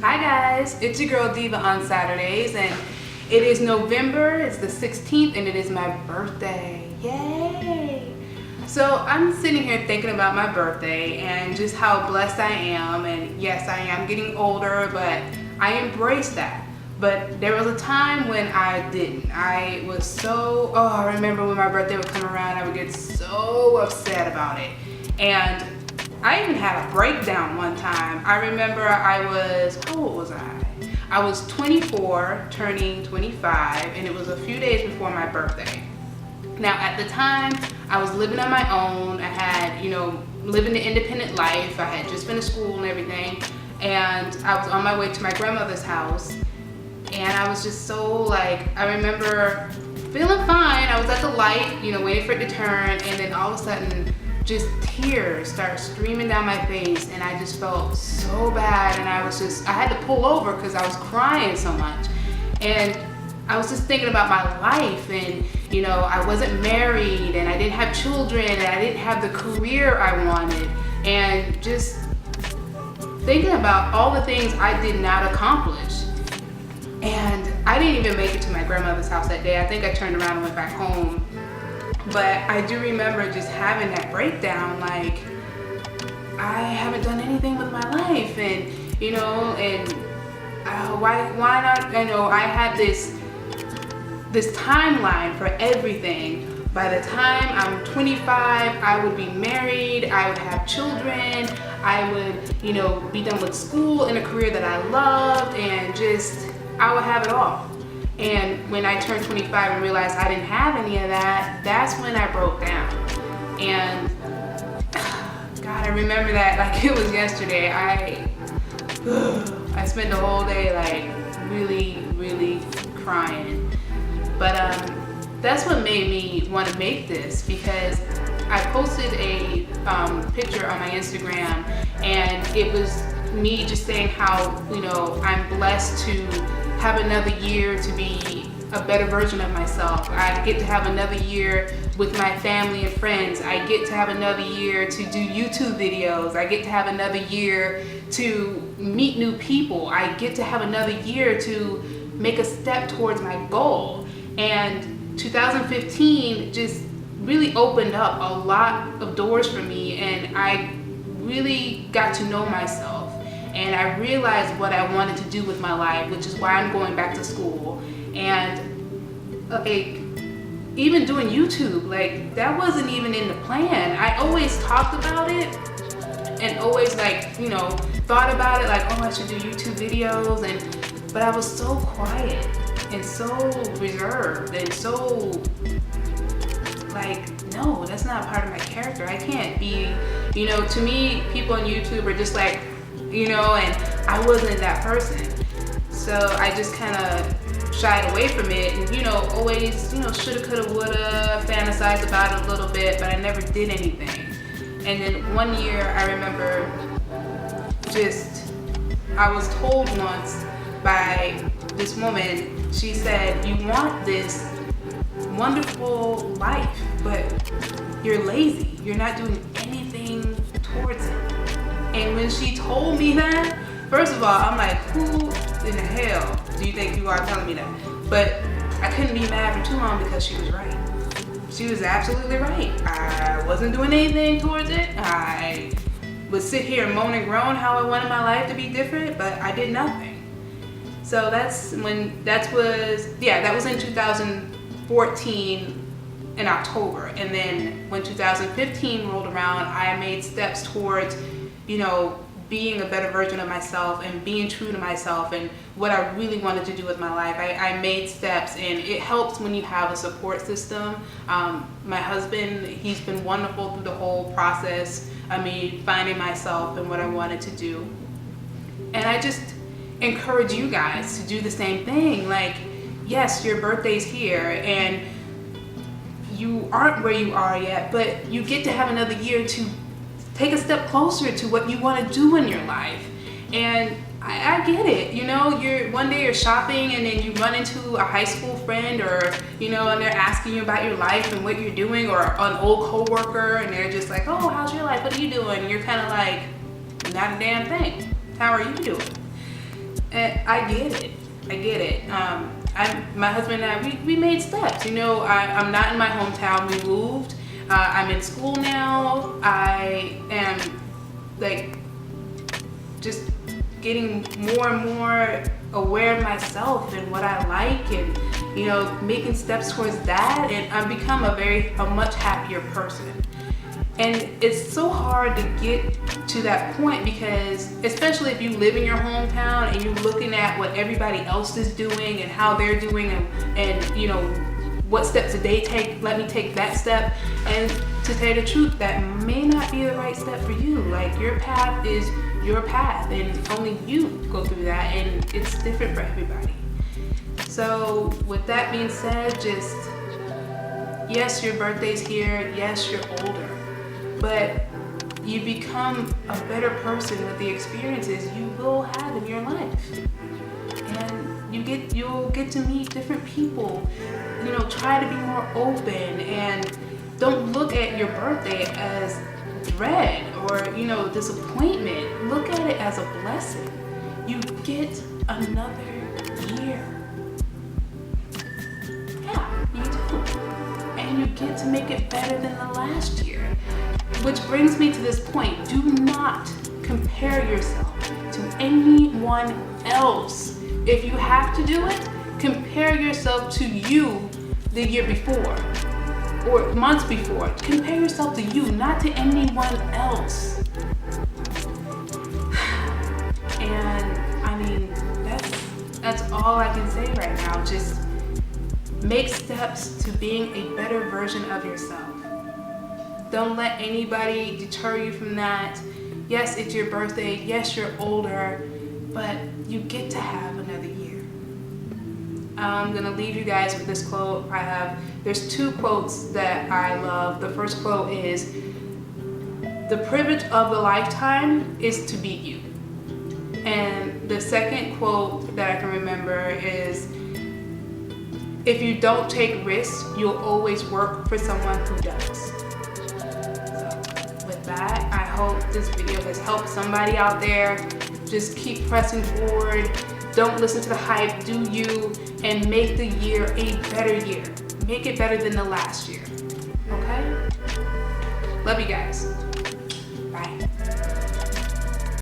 Hi guys, it's your girl Diva on Saturdays, and it is November, it's the 16th, and it is my birthday. Yay! So I'm sitting here thinking about my birthday and just how blessed I am, and yes, I am getting older, but I embrace that. But there was a time when I didn't. I was so, I remember when my birthday would come around, I would get so upset about it. And I even had a breakdown one time. I remember how old was I? I was 24, turning 25, and it was a few days before my birthday. Now at the time, I was living on my own. I had, living the independent life. I had just finished school and everything. And I was on my way to my grandmother's house. And I was just so I remember feeling fine. I was at the light, waiting for it to turn. And then all of a sudden, just tears start streaming down my face, and I just felt so bad, and I had to pull over because I was crying so much. And I was just thinking about my life, and I wasn't married, and I didn't have children, and I didn't have the career I wanted, and just thinking about all the things I did not accomplish. And I didn't even make it to my grandmother's house that day. I think I turned around and went back home. But I do remember just having that breakdown, I haven't done anything with my life, and why not? I had this timeline for everything. By the time I'm 25, I would be married, I would have children, I would, be done with school in a career that I loved, and I would have it all. And when I turned 25 and realized I didn't have any of that, that's when I broke down. And God, I remember that like it was yesterday. I spent the whole day really, really crying. But that's what made me want to make this, because I posted a picture on my Instagram, and it was me just saying how, I'm blessed to have another year to be a better version of myself. I get to have another year with my family and friends. I get to have another year to do YouTube videos. I get to have another year to meet new people. I get to have another year to make a step towards my goal. And 2015 just really opened up a lot of doors for me, and I really got to know myself. And I realized what I wanted to do with my life, which is why I'm going back to school. And even doing YouTube, that wasn't even in the plan. I always talked about it and always thought about it, I should do YouTube videos, but I was so quiet and so reserved and so no, that's not part of my character. I can't be, to me, people on YouTube are just and I wasn't that person. So I just kind of shied away from it, and always, shoulda, coulda, woulda, fantasized about it a little bit, but I never did anything. And then one year I remember I was told once by this woman, she said, you want this wonderful life, but you're lazy. You're not doing anything towards it. And when she told me that, first of all, I'm like, who in the hell do you think you are telling me that? But I couldn't be mad for too long because she was right. She was absolutely right. I wasn't doing anything towards it. I would sit here and moan and groan how I wanted my life to be different, but I did nothing. So that was in 2014 in October. And then when 2015 rolled around, I made steps towards being a better version of myself and being true to myself and what I really wanted to do with my life. I made steps, and it helps when you have a support system. My husband, he's been wonderful through the whole process of me finding myself and what I wanted to do. And I just encourage you guys to do the same thing. Yes, your birthday's here, and you aren't where you are yet, but you get to have another year to take a step closer to what you want to do in your life. And I get it, one day you're shopping and then you run into a high school friend, or and they're asking you about your life and what you're doing, or an old coworker, and they're just like, oh, how's your life, what are you doing? And you're kind of like, not a damn thing. How are you doing? And I get it. I get it. My husband and I, we made steps. You know, I'm not in my hometown. We moved. I'm in school now. I am like just getting more and more aware of myself and what I like, and you know, making steps towards that. And I've become a much happier person. And it's so hard to get to that point because, especially if you live in your hometown and you're looking at what everybody else is doing and how they're doing, and you know, what steps did they take? Let me take that step. And to tell you the truth, that may not be the right step for you. Like, your path is your path, and only you go through that, and it's different for everybody. So with that being said, just yes, your birthday's here. Yes, you're older. But you become a better person with the experiences you will have in your life. And you'll get to meet different people. You know, try to be more open, and don't look at your birthday as dread or, you know, disappointment. Look at it as a blessing. You get another year. Yeah, you do. And you get to make it better than the last year. Which brings me to this point. Do not compare yourself to anyone else. If you have to do it, compare yourself to you the year before or months before. Compare yourself to you, not to anyone else. And I mean, that's all I can say right now. Just make steps to being a better version of yourself. Don't let anybody deter you from that. Yes, it's your birthday. Yes, you're older, but you get to have another year. I'm gonna leave you guys with this quote. There's two quotes that I love. The first quote is, "The privilege of a lifetime is to be you." And the second quote that I can remember is, "If you don't take risks, you'll always work for someone who does." That. I hope this video has helped somebody out there. Just keep pressing forward. Don't listen to the hype. Do you, and make the year a better year. Make it better than the last year. Okay? Love you guys.